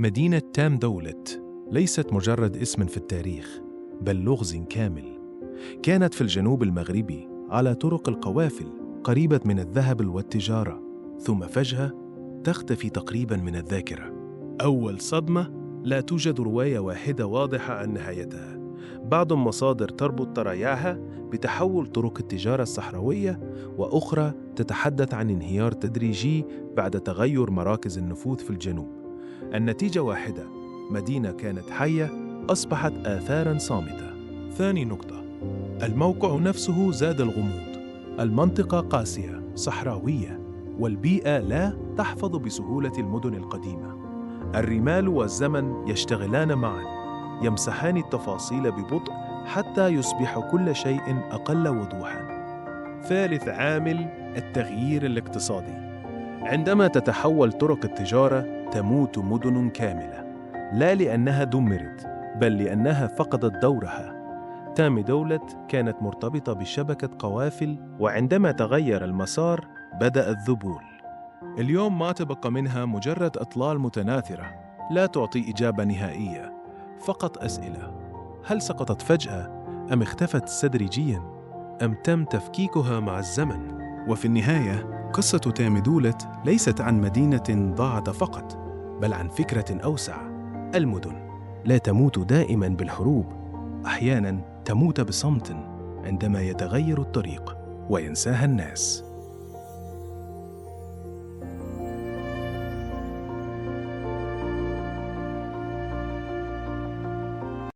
مدينة تام دولت ليست مجرد اسم في التاريخ، بل لغز كامل. كانت في الجنوب المغربي على طرق القوافل قريبة من الذهب والتجارة، ثم فجأة تختفي تقريبا من الذاكرة. أول صدمة: لا توجد رواية واحدة واضحة عن نهايتها. بعض المصادر تربط طرايعها بتحول طرق التجارة الصحراوية، وأخرى تتحدث عن انهيار تدريجي بعد تغير مراكز النفوذ في الجنوب. النتيجة واحدة: مدينة كانت حية أصبحت آثاراً صامتة. ثاني نقطة: الموقع نفسه زاد الغموض. المنطقة قاسية صحراوية، والبيئة لا تحفظ بسهولة المدن القديمة. الرمال والزمن يشتغلان معاً، يمسحان التفاصيل ببطء حتى يصبح كل شيء أقل وضوحاً. ثالث عامل: التغيير الاقتصادي. عندما تتحول طرق التجارة تموت مدن كاملة، لا لأنها دمرت، بل لأنها فقدت دورها. تام دولت كانت مرتبطة بشبكة قوافل، وعندما تغير المسار بدأ الذبول. اليوم ما تبقى منها مجرد أطلال متناثرة لا تعطي إجابة نهائية، فقط أسئلة. هل سقطت فجأة؟ أم اختفت تدريجياً؟ أم تم تفكيكها مع الزمن؟ وفي النهاية، قصة تام دولت ليست عن مدينة ضاعت فقط، بل عن فكرة أوسع. المدن لا تموت دائماً بالحروب، أحياناً تموت بصمت عندما يتغير الطريق وينساها الناس.